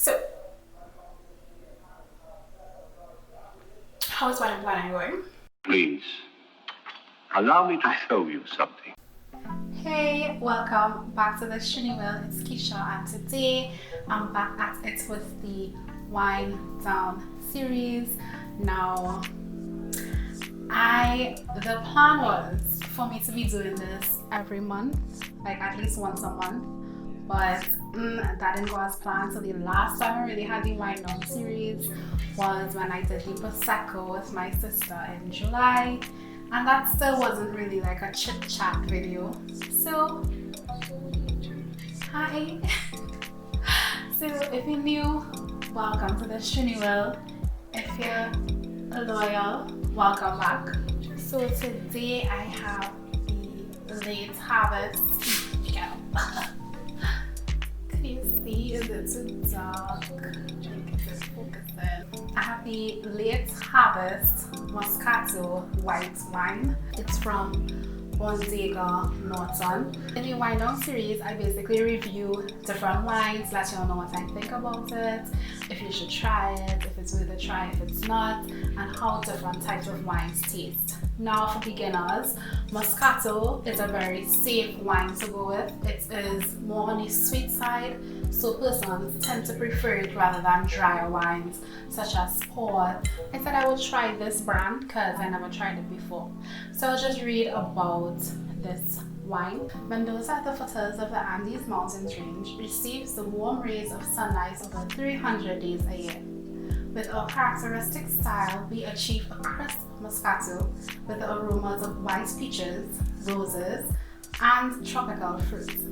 So, how's wedding planning going? Please, allow me to show you something. Hey, welcome back to the Trini Will. It's Keisha, and today I'm back at it with the WineDown series. Now, the plan was for me to be doing this every month, like at least once a month, but that didn't go as planned. So the last time I really had the WineDown series was when I did the Prosecco with my sister in July, and that still wasn't really like a chit chat video. So hi. So if you're new, welcome to the Trini Will. If you're loyal, welcome back. So today I have the late harvest. Can you see? Is it too dark? Just focusing. I have the late harvest Moscato white wine. It's from Bodega Norton. In the WineDown series, I basically review different wines, let you know what I think about it, if you should try it, if it's worth a try, if it's not, and how different types of wines taste. Now, for beginners, Moscato is a very safe wine to go with. It is more on the sweet side, so persons tend to prefer it rather than drier wines such as port. I said I would try this brand because I never tried it before. So I'll just read about this wine. Mendoza at the foothills of the Andes Mountains range receives the warm rays of sunlight over 300 days a year. With our characteristic style, we achieve a crisp Moscato with the aromas of white peaches, roses, and tropical fruits.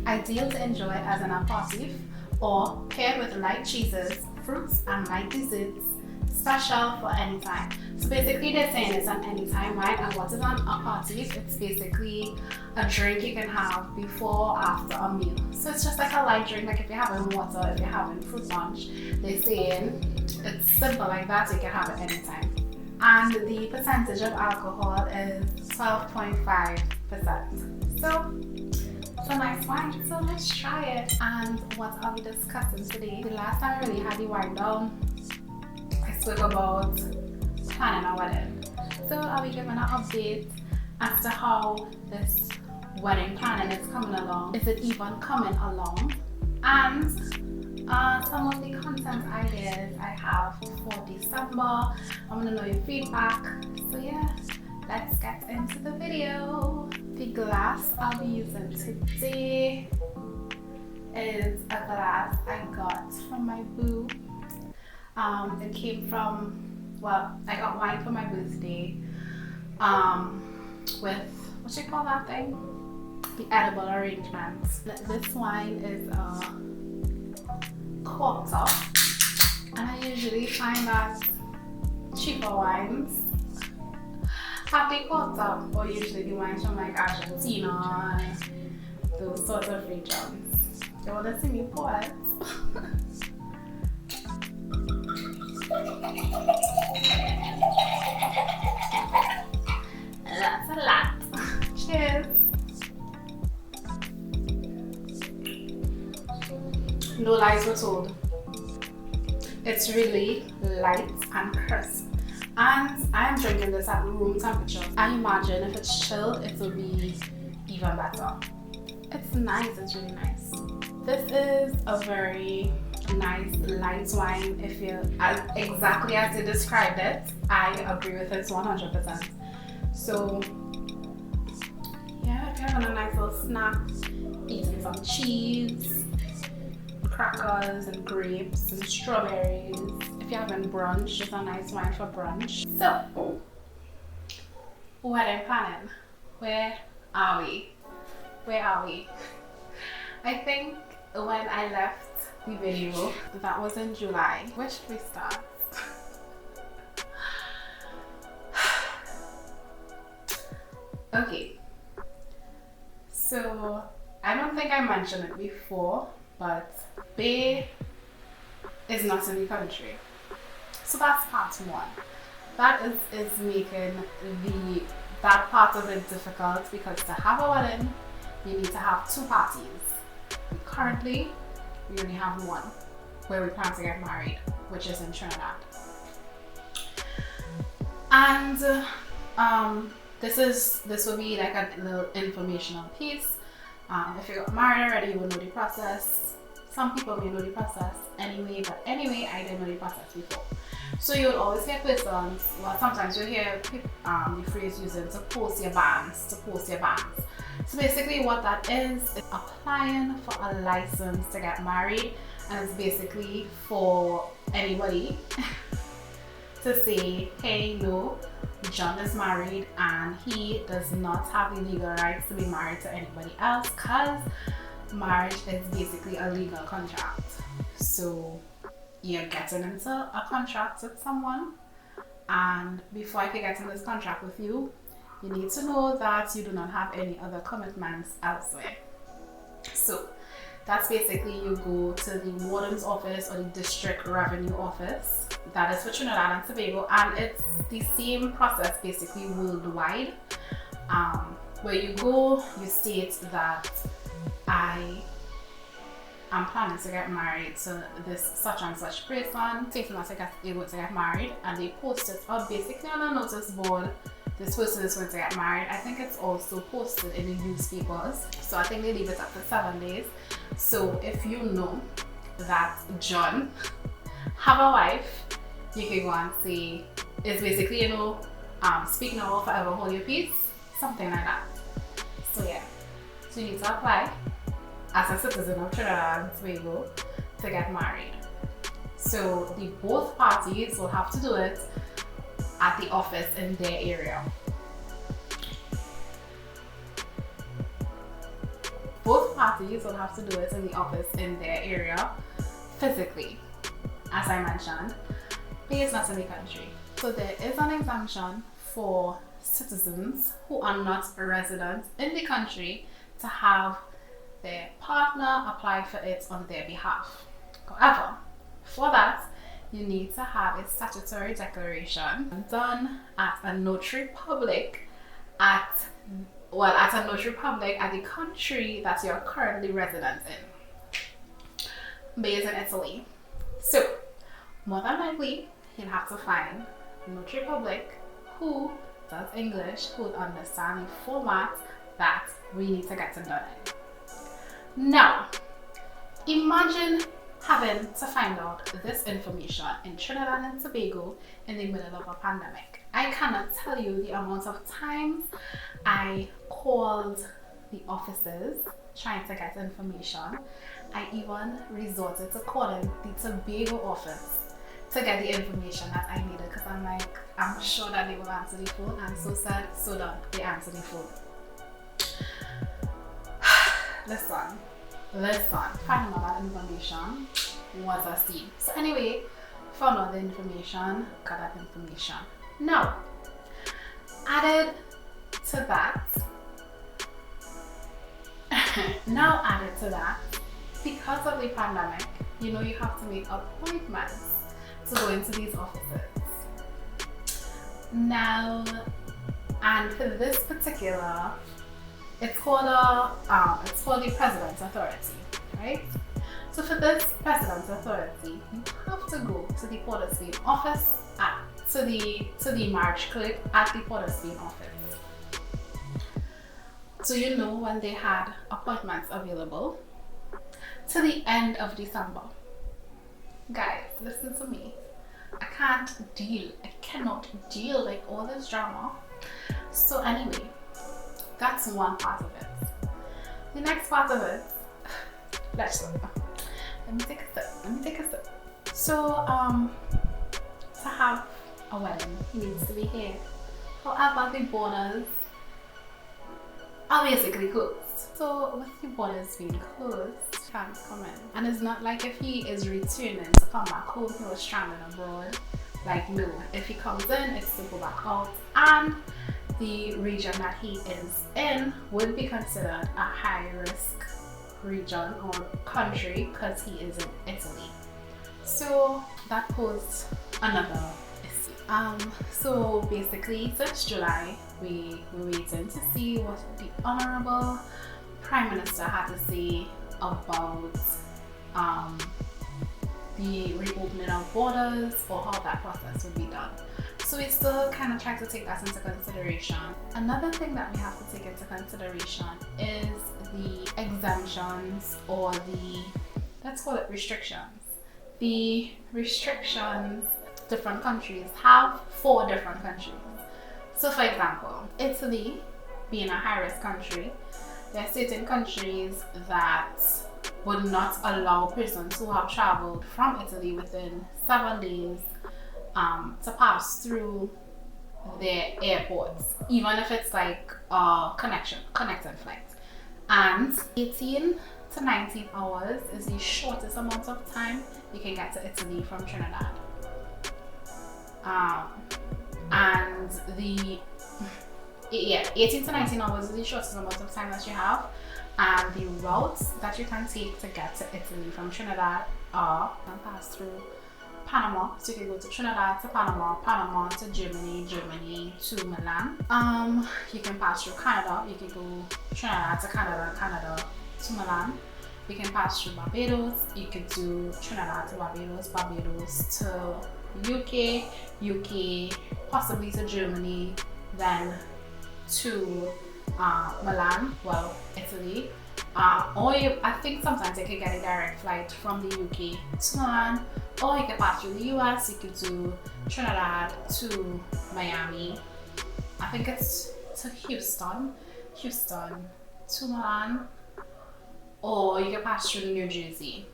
Ideal to enjoy as an aperitif or paired with light cheeses, fruits, and light desserts. Special for any time. So basically they're saying it's an anytime wine, and what is an aperitif? It's basically a drink you can have before or after a meal. So it's just like a light drink, like if you're having water, if you're having fruit punch, they're saying it's simple like that, so you can have it anytime. And the percentage of alcohol is 12.5%. So it's a nice wine, so let's try it. And what are we discussing today? The last time I really had the WineDown, I spoke about planning a wedding. So I'll be giving an update as to how this wedding planning is coming along. Is it even coming along? And some of the content ideas I have for December. I want to know your feedback. So yeah, let's get into the video. The glass I'll be using today is a glass I got from my boo. It came from, well, I got wine for my birthday with, what you call that thing? The edible arrangements. This wine is a quarter, and I usually find that cheaper wines have the quarter, or usually the wines from like Argentina and those sorts of regions. They want to see me pour it. That's a lot. Cheers. No lies were told. It's really light and crisp. And I'm drinking this at room temperature. I imagine if it's chilled, it will be even better. It's nice, it's really nice. This is a very nice light wine. If you, exactly as they described it, I agree with it 100%. So yeah, if you're having a nice little snack, eating some cheese, crackers and grapes and strawberries. If you're having brunch, just a nice wine for brunch. So, wedding planning. Where are we? Where are we? I think when I left the video, that was in July. Where should we start? Okay. So, I don't think I mentioned it before, but Bay is not in the country. So that's part one. That is making that part of it difficult, because to have a wedding, you need to have two parties. Currently, we only have one. where we plan to get married, which is in Trinidad. And this will be like a little informational piece. If you got married already, you will know the process. Some people may know the process anyway, but anyway, I didn't know the process before. So you will always get persons, well, sometimes you hear the phrase using to post your bands, So basically what that is applying for a license to get married, and it's basically for anybody to say, hey, no, John is married and he does not have the legal rights to be married to anybody else, because marriage is basically a legal contract. So you're getting into a contract with someone, and before I can get in this contract with you, you need to know that you do not have any other commitments elsewhere. So that's basically, you go to the warden's office or the district revenue office. That is for Trinidad and Tobago, and it's the same process basically worldwide. Where you go, you state that I am planning to get married to this such and such person, stating that you're going to get married, and they post it up basically on a notice board. This person is going to get married. I think it's also posted in the newspapers, so I think they leave it up for 7 days. So if you know that John have a wife, you can go and say, it's basically, speak now or forever hold your peace, something like that. So yeah, so you need to apply as a citizen of Trinidad and Tobago to get married. So the both parties will have to do it at the office in their area. Both parties will have to do it in the office in their area physically, as I mentioned, but it's not in the country. So there is an exemption for citizens who are not residents in the country to have their partner apply for it on their behalf. However, for that, you need to have a statutory declaration done at a notary public at the country that you're currently resident in, based in Italy. So, more than likely, you'll have to find a notary public who does English, who would understand the format that we need to get it done in. Now, imagine having to find out this information in Trinidad and Tobago in the middle of a pandemic. I cannot tell you the amount of times I called the offices trying to get information. I even resorted to calling the Tobago office to get the information that I needed, because I'm like, I'm sure that they will answer the phone, and so said, so done, they answer the phone. Listen, finding out that information was a scene. So anyway, found out the information, got that information. Now, added to that, because of the pandemic, you have to make appointments to go into these offices. Now, and for this particular, it's called the President's Authority, right? So for this President's Authority, you have to go to the Port of Spain office, to the marriage clerk at the Port of Spain office. So when they had appointments available to the end of December. Guys, listen to me. I cannot deal with all this drama. So anyway, that's one part of it. The next part of it, let me take a sip. So to have a wedding, he needs to be here. However, the borders are basically closed. So with the borders being closed, he can't come in. And it's not like if he is returning to come back home, he was stranded abroad. Like, no, if he comes in, it's to go back out. And the region that he is in would be considered a high-risk region or country because he is in Italy. So that posed another issue. So basically, since July, we were waiting to see what the Honorable Prime Minister had to say about the reopening of borders or how that process would be done. So we still kind of try to take that into consideration. Another thing that we have to take into consideration is the exemptions or let's call it restrictions. The restrictions different countries have for different countries. So for example, Italy being a high-risk country, there are certain countries that would not allow persons who have traveled from Italy within 7 days to pass through their airports, even if it's like a connected flight. And 18 to 19 hours is the shortest amount of time you can get to Italy from Trinidad. And 18 to 19 hours is the shortest amount of time that you have. And the routes that you can take to get to Italy from Trinidad are pass through Panama. So you can go to Trinidad to Panama, Panama to Germany, Germany to Milan. You can pass through Canada. You can go Trinidad to Canada, Canada to Milan. You can pass through Barbados. You could do Trinidad to Barbados, Barbados to UK, UK possibly to Germany, then to Milan, well, Italy. I think sometimes you can get a direct flight from the UK to Milan, or you can pass through the US. You could do Trinidad to Miami. I think it's to Houston to Milan, or you can pass through New Jersey.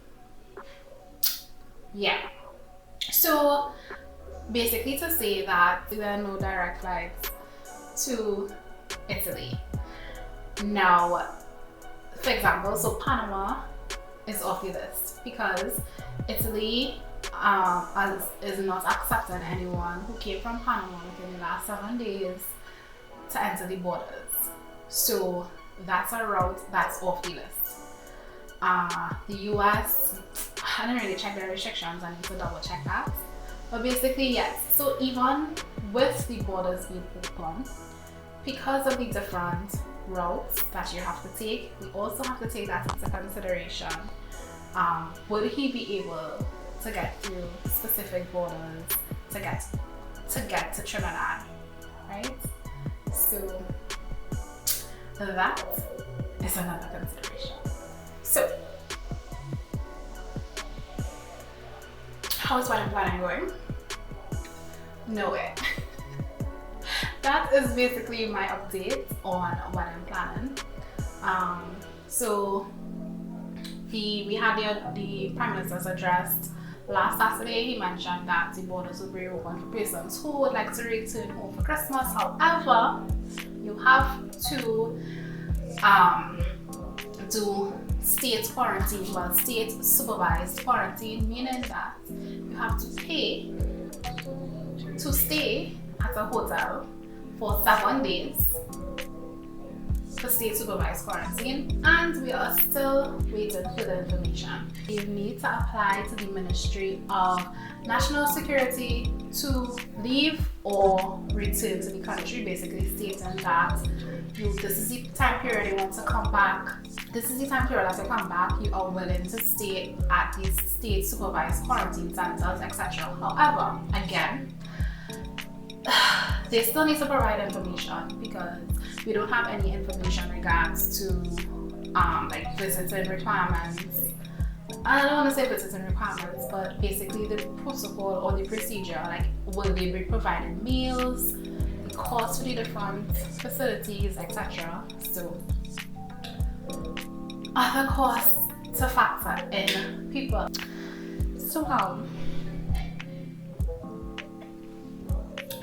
Yeah. So basically to say that there are no direct flights to Italy. Now, for example, so Panama is off the list because Italy is not accepting anyone who came from Panama within the last 7 days to enter the borders. So that's a route that's off the list. The US, I didn't really check their restrictions, I need to double check that. But basically, yes. So even with the borders being open, because of the different routes that you have to take, we also have to take that into consideration. Would he be able to get through specific borders to get to Trinidad, right? So that is another consideration. So how's wedding planning going? Nowhere. That is basically my update on wedding planning. So we had the Prime Minister's address last Saturday. He mentioned that the borders will be open for persons who would like to return home for Christmas. However, you have to do state quarantine, well, state supervised quarantine, meaning that you have to pay to stay at a hotel for 7 days for state supervised quarantine, and we are still waiting for the information. You need to apply to the Ministry of National Security to leave or return to the country, basically stating that this is the time period you want to come back. This is the time period that you come back, you are willing to stay at these state supervised quarantine centers, etc. However, again, they still need to provide information because we don't have any information in regards to like visiting requirements. I don't want to say visiting requirements, but basically the protocol or the procedure, like will they be providing meals, the cost for the different facilities, etc. So other costs to factor in people. So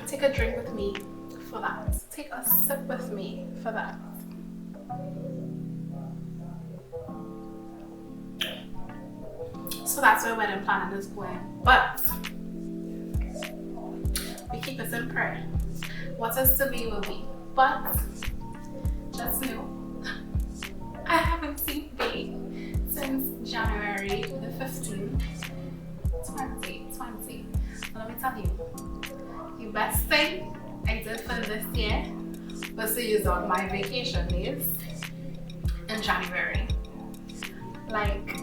take a drink with me for that. Take a sip with me for that. So that's where wedding planning is going. But we keep it in prayer. What is to be will be. But just know, I haven't seen Faye since January the 15th, 2020. So let me tell you, the best thing I did for this year was to use up my vacation days in January. Like,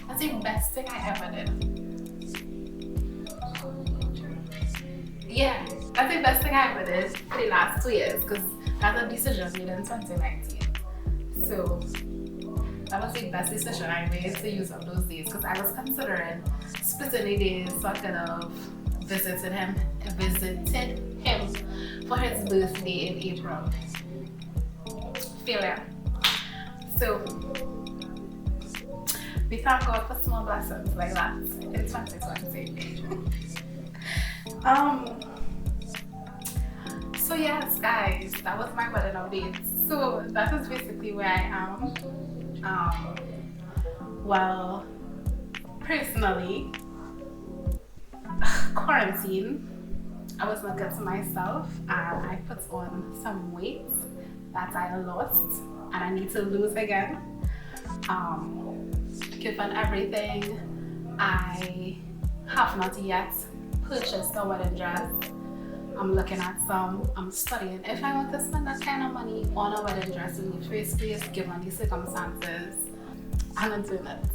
it's That's the best thing I ever did. Yeah, that's the best thing I ever did for the last 2 years because that's a decision made in 2019. So that was the best decision I made to use up those days because I was considering splitting the days so I could have visited him for his birthday in April. Failure. So we thank God for small blessings like that in 2020. So yes, guys, that was my wedding update. So that is basically where I am. Well, personally, quarantine, I was not good to myself and I put on some weight that I lost and I need to lose again. Given everything, I have not yet purchased a wedding dress. I'm looking at some, I'm studying if I want to spend that kind of money on a wedding dress in the first place, given the circumstances. I'm not doing it.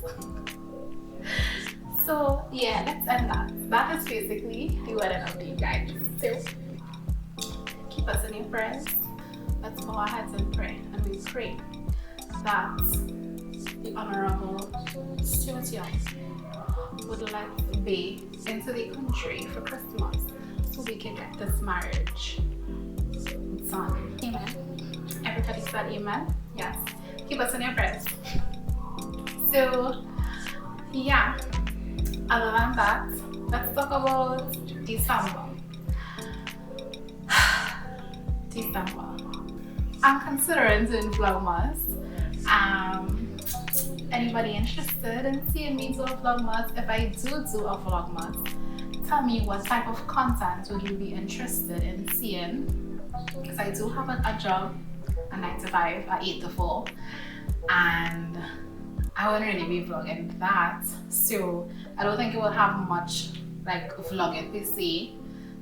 So yeah, let's end that. That is basically the wedding update, guys. So keep us in your prayers. Let's bow our heads and pray, and we pray that the Honorable Stuart Young would let be into the country for Christmas so we can get this marriage done. Amen. Everybody said amen? Yes. Keep us in your prayers. So yeah, other than that, let's talk about December. December. I'm considering doing Vlogmas. Anybody interested in seeing me do a Vlogmas? If I do a Vlogmas, tell me what type of content would you be interested in seeing? Because I do have a job, a 9 to 5, a 8 to 4, and I wouldn't really be vlogging that. So I don't think it will have much like vlogging per se.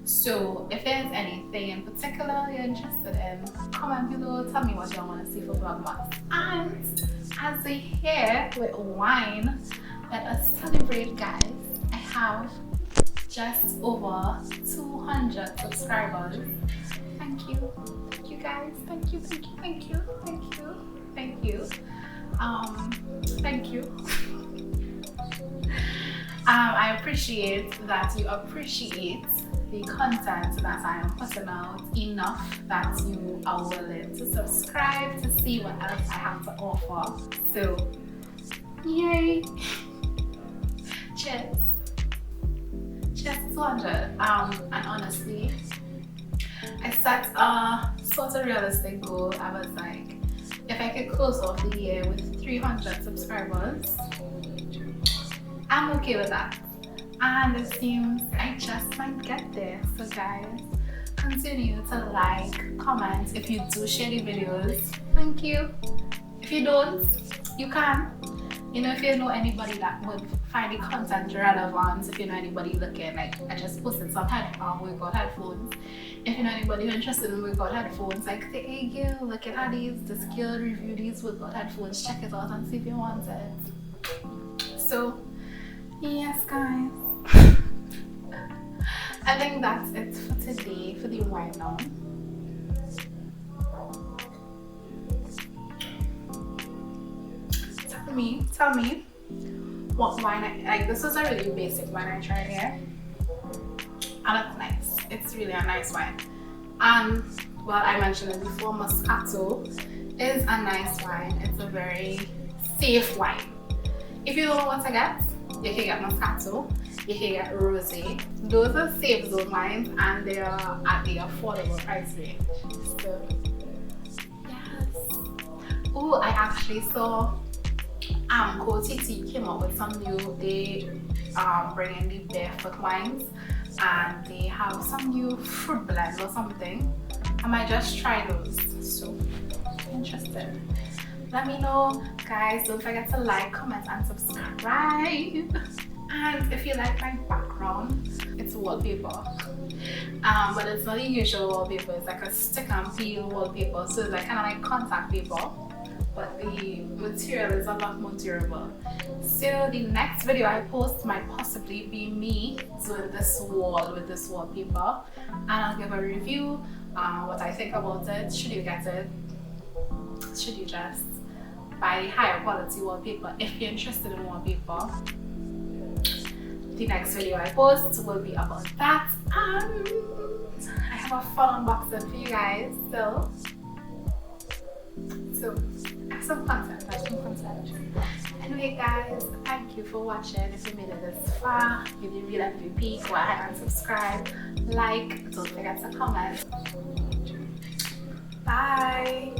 So if there's anything in particular you're interested in, comment below, tell me what you want to see for Vlogmas. And as we're here with wine, let us celebrate, guys. I have just over 200 subscribers. Thank you guys, thank you. Thank you. I appreciate that you appreciate the content that I am putting out enough that you are willing to subscribe to see what else I have to offer. So, yay! Cheers! Cheers 200. And honestly, I set a sort of realistic goal. I was like, if I could close off the year with 300 subscribers, I'm okay with that. And it seems I just might get there. So guys, continue to like, comment. If you do share the videos, thank you. If you don't, you can. You know, if you know anybody that would find the content relevant, if you know anybody looking, like I just posted some workout headphones. If you know anybody who's interested in workout headphones, like say, hey girl, look at how this girl review these workout headphones, check it out and see if you want it. So yes guys, I think that's it for today for the WineDown. Tell me what wine I like. This was a really basic wine I tried here, and it's nice. It's really a nice wine. And well, I mentioned it before, Moscato is a nice wine. It's a very safe wine. If you don't know what to get, you can get Moscato, you can get Rosé. Those are safe zone wines and they are at the affordable price range. So yes. Oh, I actually saw Chit came up with some new, they bringing the barefoot wines and they have some new fruit blend or something. I might just try those. So interested. Let me know, guys. Don't forget to like, comment, and subscribe. And if you like my background, it's wallpaper. But it's not the usual wallpaper. It's like a stick and peel wallpaper. So it's like kind of like contact paper. but the material is a lot more durable. So the next video I post might possibly be me doing this wall with this wallpaper, and I'll give a review, what I think about it. Should you get it? Should you just buy higher quality wallpaper if you're interested in wallpaper? The next video I post will be about that, and I have a fun unboxing for you guys. So I have some content. Anyway guys, thank you for watching. If you made it this far, if you really MVP, go ahead and subscribe, like, don't forget to comment. Bye.